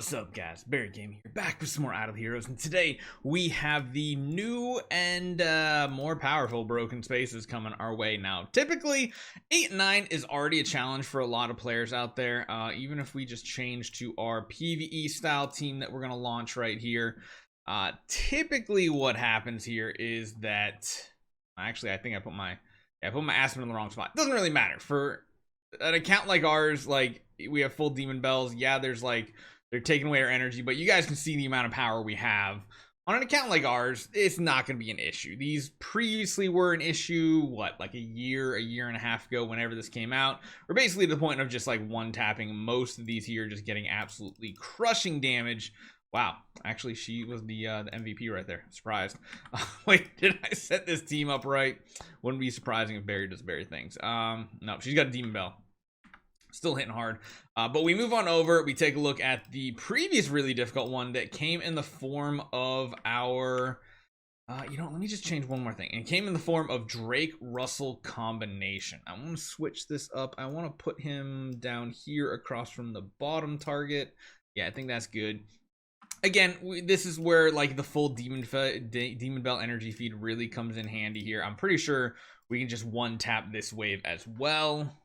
What's up, guys? Barry Gaming here, back with some more Idle Heroes, and today we have the new and more powerful Broken Spaces coming our way. Now, typically, 8 and 9 is already a challenge for a lot of players out there, even if we just change to our PvE style team that we're going to launch right here. Typically, what happens here is that, actually, I think I put my Aspen in the wrong spot. It doesn't really matter. For an account like ours, like, we have full Demon Bells. Yeah, there's like, they're taking away our energy, but you guys can see the amount of power we have. On an account like ours, it's not going to be an issue. These previously were an issue, what, like a year and a half ago, whenever this came out. We're basically to the point of just like one-tapping most of these here, just getting absolutely crushing damage. Wow, actually, she was the MVP right there. Surprised. Wait, did I set this team up right? Wouldn't be surprising if Barry does Barry things. No, she's got a Demon Bell. Still hitting hard. But we move on over. We take a look at the previous really difficult one that came in the form of our... let me just change one more thing. And it came in the form of Drake-Russell combination. I want to switch this up. I want to put him down here across from the bottom target. Yeah, I think that's good. Again, this is where like the full Demon Bell energy feed really comes in handy here. I'm pretty sure we can just one-tap this wave as well.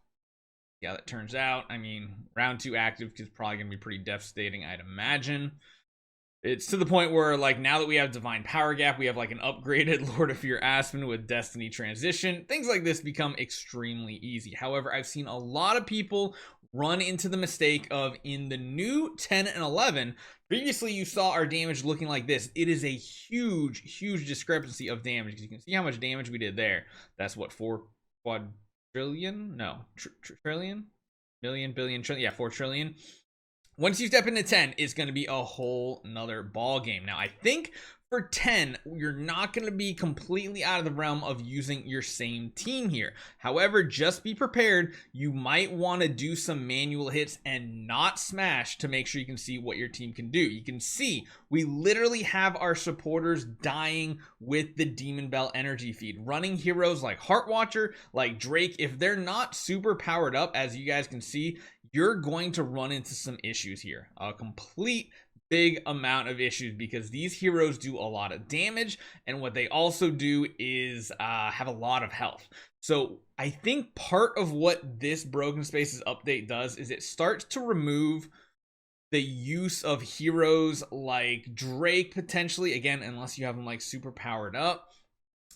Yeah, that turns out. I mean, round 2 active is probably going to be pretty devastating, I'd imagine. It's to the point where, like, now that we have Divine Power Gap, we have, like, an upgraded Lord of Fear Aspen with Destiny Transition. Things like this become extremely easy. However, I've seen a lot of people run into the mistake of, in the new 10 and 11, previously you saw our damage looking like this. It is a huge discrepancy of damage, because you can see how much damage we did there. That's what, 4 quadrillion? No, trillion? Million, billion, trillion. Yeah, 4 trillion. Once you step into 10, it's going to be a whole nother ball game. Now, I think for 10, you're not going to be completely out of the realm of using your same team here. However, just be prepared. You might want to do some manual hits and not smash to make sure you can see what your team can do. You can see we literally have our supporters dying with the Demon Bell energy feed. Running heroes like Heartwatcher, like Drake, if they're not super powered up, as you guys can see, you're going to run into some issues here. A complete big amount of issues, because these heroes do a lot of damage, and what they also do is have a lot of health. So I think part of what this Broken Spaces update does is it starts to remove the use of heroes like Drake, potentially, again, unless you have them like super powered up.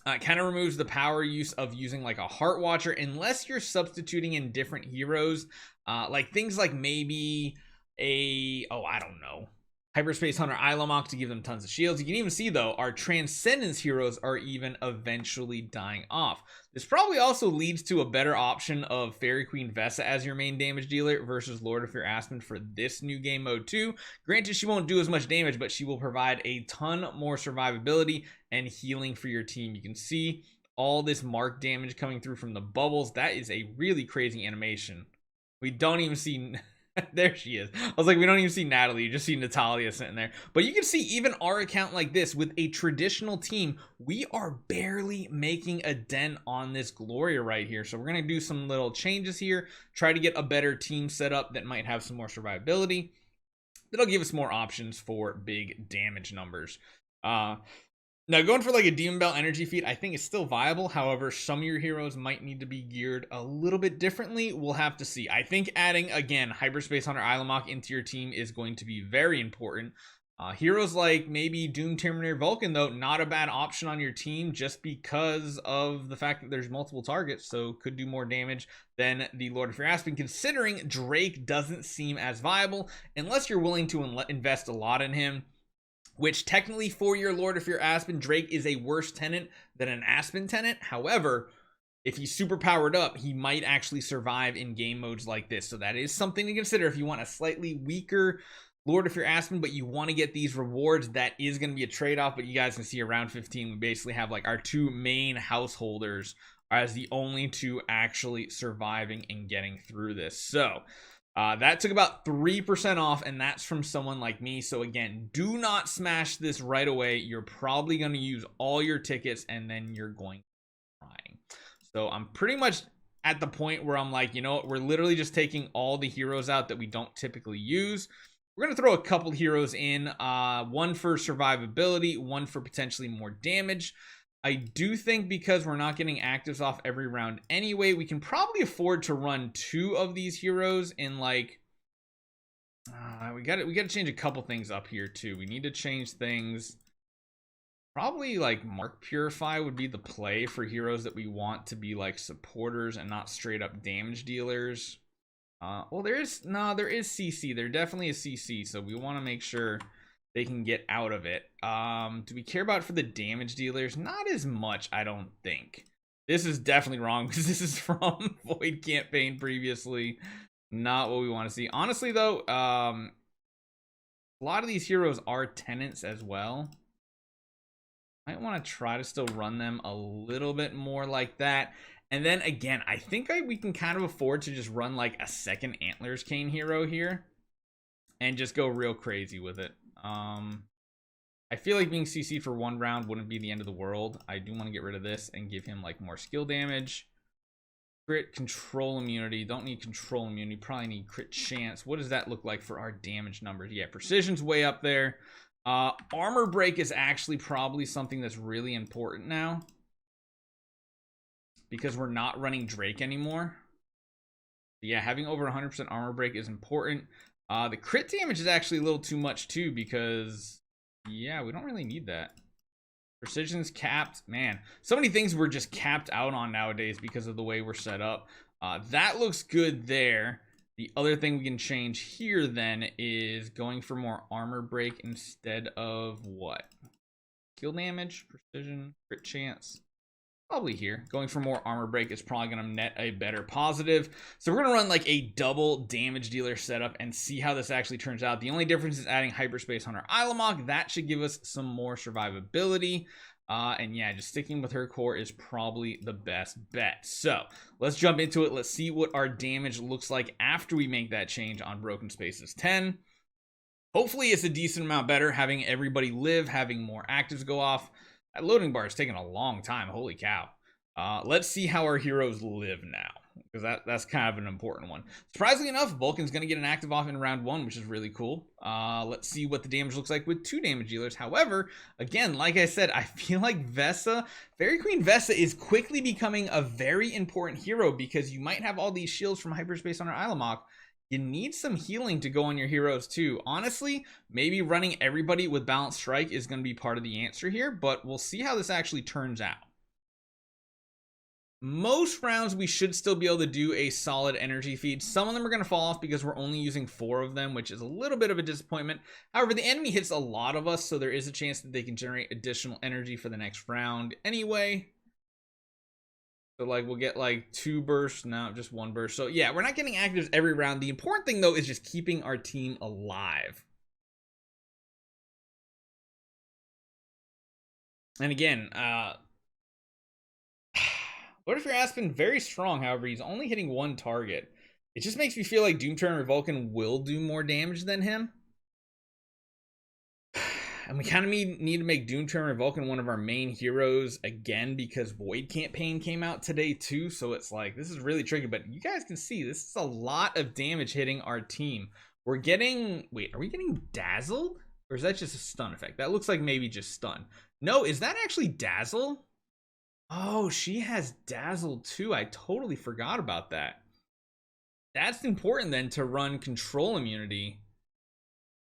It kind of removes the power use of using like a Heart Watcher, unless you're substituting in different heroes, like things like maybe I don't know, Hyperspace Hunter Ilamok to give them tons of shields. You can even see, though, our Transcendence heroes are even eventually dying off. This probably also leads to a better option of Fairy Queen Vesa as your main damage dealer versus Lord of Fear Aspen for this new game mode too. Granted, she won't do as much damage, but she will provide a ton more survivability and healing for your team. You can see all this mark damage coming through from the bubbles. That is a really crazy animation. We don't even see... There she is. I was like, we don't even see Natalie, you just see Natalia sitting there. But you can see even our account like this with a traditional team, we are barely making a dent on this Gloria right here. So we're going to do some little changes here, try to get a better team set up that might have some more survivability. That'll give us more options for big damage numbers. Now, going for like a Demon Bell energy feed, I think is still viable. However, some of your heroes might need to be geared a little bit differently. We'll have to see. I think adding, again, Hyperspace Hunter Ilamok into your team is going to be very important. Heroes like maybe Doom Terminator Vulcan, though, not a bad option on your team just because of the fact that there's multiple targets, so could do more damage than the Lord of Fear Aspen, considering Drake doesn't seem as viable unless you're willing to invest a lot in him. Which technically for your Lord of Fear Aspen, Drake is a worse tenant than an Aspen tenant. However, if he's super powered up, he might actually survive in game modes like this. So that is something to consider if you want a slightly weaker Lord of Fear Aspen, but you want to get these rewards. That is going to be a trade-off, but you guys can see around 15, we basically have like our 2 main householders as the only 2 actually surviving and getting through this. So... that took about 3% off, and that's from someone like me. So again, do not smash this right away. You're probably going to use all your tickets, and then you're going to be crying. So I'm pretty much at the point where I'm like, you know what, we're literally just taking all the heroes out that we don't typically use. We're going to throw a couple heroes in, one for survivability, one for potentially more damage. I do think because we're not getting actives off every round anyway, we can probably afford to run 2 of these heroes in like we got to change a couple things up here too. We need to change things. Probably like Mark Purify would be the play for heroes that we want to be like supporters and not straight up damage dealers. Well, there is CC. There definitely is CC, so we want to make sure they can get out of it. Do we care about it for the damage dealers? Not as much, I don't think. This is definitely wrong because this is from Void campaign previously. Not what we want to see. Honestly, though, a lot of these heroes are tenants as well. Might want to try to still run them a little bit more like that. And then again, I think we can kind of afford to just run like a second Antlers Cane hero here and just go real crazy with it. I feel like being CC for 1 round wouldn't be the end of the world. I do want to get rid of this and give him like more skill damage. Crit, control immunity. Don't need control immunity. Probably need crit chance. What does that look like for our damage numbers? Yeah, precision's way up there. Armor break is actually probably something that's really important now because we're not running Drake anymore. Yeah, having over 100% armor break is important. The crit damage is actually a little too much too because yeah, we don't really need that. Precision's capped. Man, so many things we're just capped out on nowadays because of the way we're set up. That looks good there. The other thing we can change here then is going for more armor break instead of what? Skill damage, precision, crit chance. Probably here. Going for more armor break is probably going to net a better positive. So we're going to run like a double damage dealer setup and see how this actually turns out. The only difference is adding Hyperspace Hunter Ilamok. That should give us some more survivability. And yeah, just sticking with her core is probably the best bet. So let's jump into it. Let's see what our damage looks like after we make that change on Broken Spaces 10. Hopefully it's a decent amount better, having everybody live, having more actives go off. That loading bar is taking a long time. Holy cow. Let's see how our heroes live now, because that's kind of an important one. Surprisingly enough, Vulcan's going to get an active off in round 1, which is really cool. Let's see what the damage looks like with 2 damage dealers. However, again, like I said, I feel like Vesa, Fairy Queen Vesa, is quickly becoming a very important hero because you might have all these shields from Hyperspace Hunter Ilamok. You need some healing to go on your heroes too. Honestly, maybe running everybody with Balanced Strike is going to be part of the answer here, but we'll see how this actually turns out. Most rounds we should still be able to do a solid energy feed. Some of them are going to fall off because we're only using 4 of them, which is a little bit of a disappointment. However, the enemy hits a lot of us, so there is a chance that they can generate additional energy for the next round anyway. So like we'll get like 2 bursts, no, just 1 burst. So yeah, we're not getting actives every round. The important thing though is just keeping our team alive. And again, Lord of Your Aspen, very strong. However, he's only hitting 1 target. It just makes me feel like Doomturner Vulcan will do more damage than him. And we kind of need to make Doomturner Vulcan one of our main heroes again because Void campaign came out today too. So it's like, this is really tricky, but you guys can see this is a lot of damage hitting our team. We're getting, wait, are we getting dazzled? Or is that just a stun effect? That looks like maybe just stun. No, is that actually dazzle? Oh, she has dazzle too. I totally forgot about that. That's important then to run control immunity.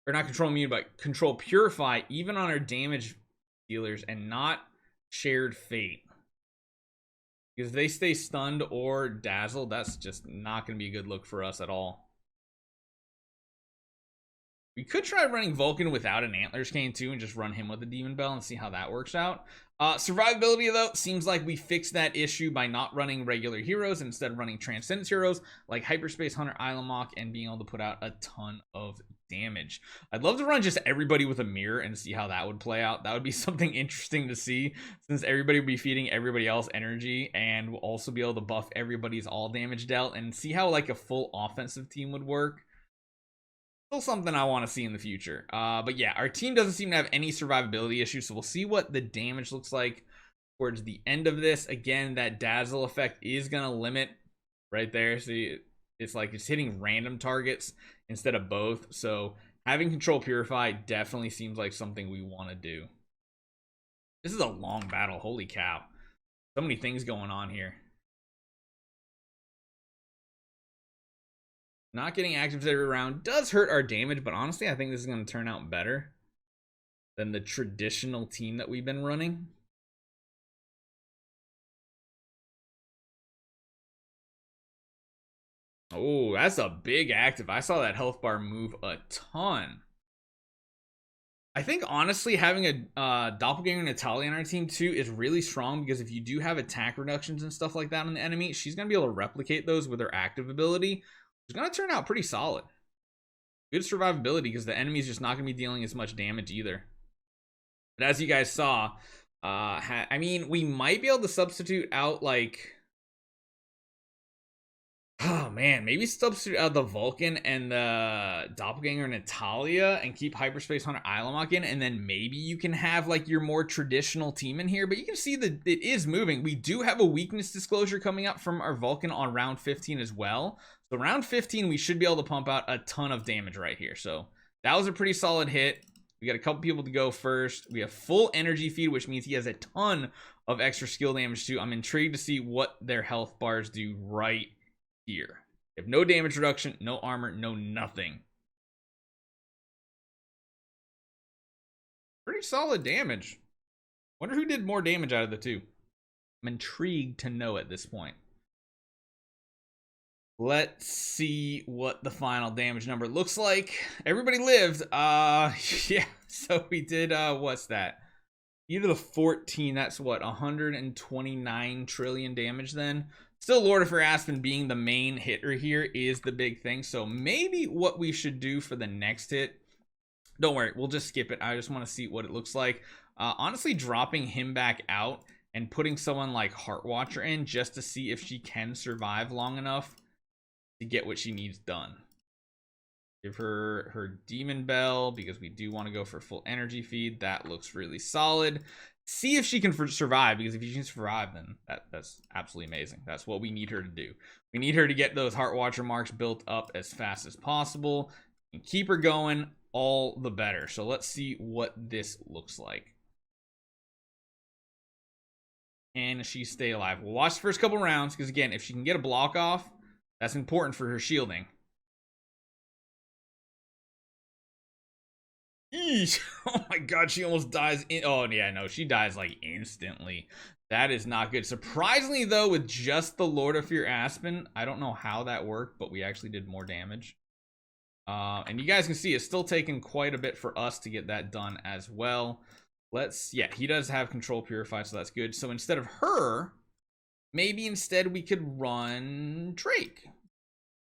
Or not control immune, but control purify, even on our damage dealers, and not shared fate. Because if they stay stunned or dazzled, that's just not going to be a good look for us at all. We could try running Vulcan without an Antlers Cane too, and just run him with a Demon Bell and see how that works out. Survivability though, seems like we fixed that issue by not running regular heroes and instead running Transcendence heroes like Hyperspace Hunter Ilamok and being able to put out a ton of damage. I'd love to run just everybody with a mirror and see how that would play out. That would be something interesting to see, since everybody would be feeding everybody else energy, and we'll also be able to buff everybody's all damage dealt and see how like a full offensive team would work. Still something I want to see in the future. But yeah, our team doesn't seem to have any survivability issues, so we'll see what the damage looks like towards the end of this. Again, that dazzle effect is going to limit right there. See, it's like it's hitting random targets instead of both. So Having control purify definitely seems like something we want to do. This is a long battle. Holy cow. So many things going on here. Not getting actives every round does hurt our damage, but honestly, I think this is going to turn out better than the traditional team that we've been running. Oh, that's a big active. I saw that health bar move a ton. I think honestly having a doppelganger Natalia on our team too is really strong, because if you do have attack reductions and stuff like that on the enemy, she's going to be able to replicate those with her active ability. It's going to turn out pretty solid. Good survivability, because the enemy's just not going to be dealing as much damage either. But as you guys saw, I mean, we might be able to substitute out like... Oh man, maybe substitute out the Vulcan and the Doppelganger Natalia and keep Hyperspace Hunter Ilamok in, and then maybe you can have like your more traditional team in here. But you can see that it is moving. We do have a weakness disclosure coming up from our Vulcan on round 15 as well. So round 15, we should be able to pump out a ton of damage right here. So that was a pretty solid hit. We got a couple people to go first. We have full energy feed, which means he has a ton of extra skill damage too. I'm intrigued to see what their health bars do right here. They have no damage reduction, no armor, no nothing. Pretty solid damage. Wonder who did more damage out of the two. I'm intrigued to know at this point. Let's see what the final damage number looks like. Everybody lived. Yeah, so we did what's that? E to the 14, that's what, 129 trillion damage then. Still, Lord of Aspen being the main hitter here is the big thing. So maybe what we should do for the next hit, don't worry, we'll just skip it. I just want to see what it looks like. Honestly, dropping him back out and putting someone like Heartwatcher in just to see if she can survive long enough to get what she needs done. Give her her Demon Bell, because we do want to go for full energy feed. That looks really solid. See if she can survive, because if she can survive, then that's absolutely amazing. That's what we need her to do. We need her to get those Heartwatcher marks built up as fast as possible and keep her going, all the better. So let's see what this looks like. Can she stay alive? We'll watch the first couple rounds, because again, if she can get a block off, that's important for her shielding. Eesh. Oh my god, she almost dies in. Oh yeah, no, she dies like instantly. That is not good. Surprisingly though, with just the Lord of Fear Aspen, I don't know how that worked, but we actually did more damage. And you guys can see it's still taking quite a bit for us to get that done as well. Yeah, he does have control purified, so that's good. So instead of her, maybe instead we could run Drake.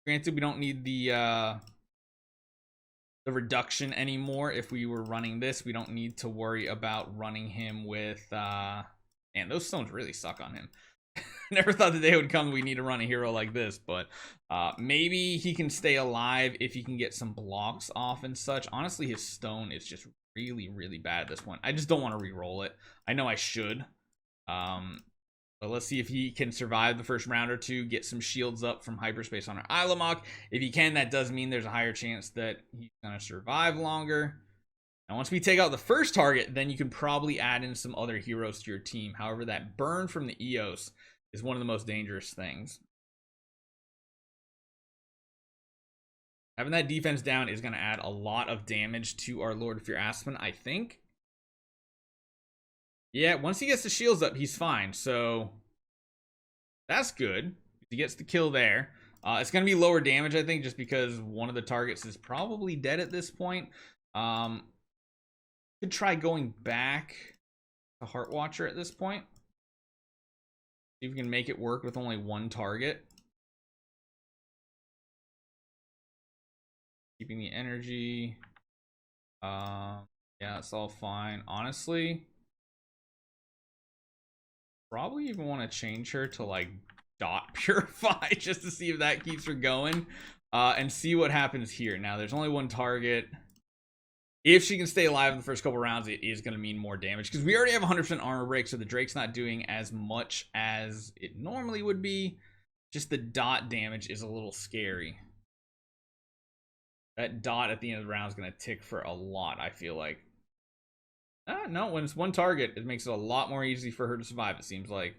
Granted, we don't need the reduction anymore. If we were running this, we don't need to worry about running him with man, those stones really suck on him. Never thought the day would come we need to run a hero like this, but maybe he can stay alive if he can get some blocks off and such. Honestly, his stone is just really bad this one. I just don't want to re-roll it. I know I should, but let's see if he can survive the first round or two, get some shields up from Hyperspace Hunter Ilamok. If he can, that does mean there's a higher chance that he's going to survive longer. And once we take out the first target, then you can probably add in some other heroes to your team. However, that burn from the Eos is one of the most dangerous things. Having that defense down is going to add a lot of damage to our Lord of Fear Aspen, I think. Yeah, once he gets the shields up, he's fine. So that's good. He gets the kill there. It's going to be lower damage, I think, just because one of the targets is probably dead at this point. Could try going back to Heartwatcher at this point. See if we can make it work with only one target. Keeping the energy. Yeah, it's all fine. Honestly, probably even want to change her to like dot purify just to see if that keeps her going. And see what happens here. Now, there's only one target. If she can stay alive in the first couple rounds, it is going to mean more damage, because we already have 100% armor break, so the Drake's not doing as much as it normally would be. Just the dot damage is a little scary. That dot at the end of the round is going to tick for a lot, I feel like. No, when it's one target, it makes it a lot more easy for her to survive, it seems like.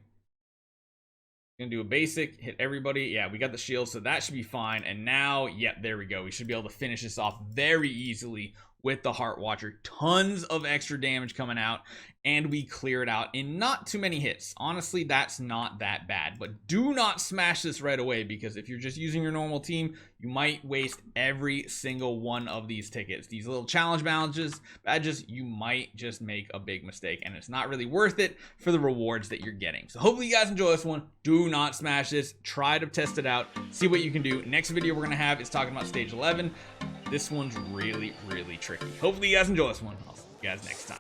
Gonna do a basic, hit everybody. Yeah, we got the shield, so that should be fine. And now, yep, there we go. We should be able to finish this off very easily with the Heart Watcher. Tons of extra damage coming out, and we clear it out in not too many hits. Honestly, that's not that bad, but do not smash this right away, because if you're just using your normal team, you might waste every single one of these tickets. These little challenge badges, you might just make a big mistake, and it's not really worth it for the rewards that you're getting. So hopefully you guys enjoy this one. Do not smash this. Try to test it out. See what you can do. Next video we're going to have is talking about stage 11. This one's really, really tricky. Hopefully you guys enjoy this one. I'll see you guys next time.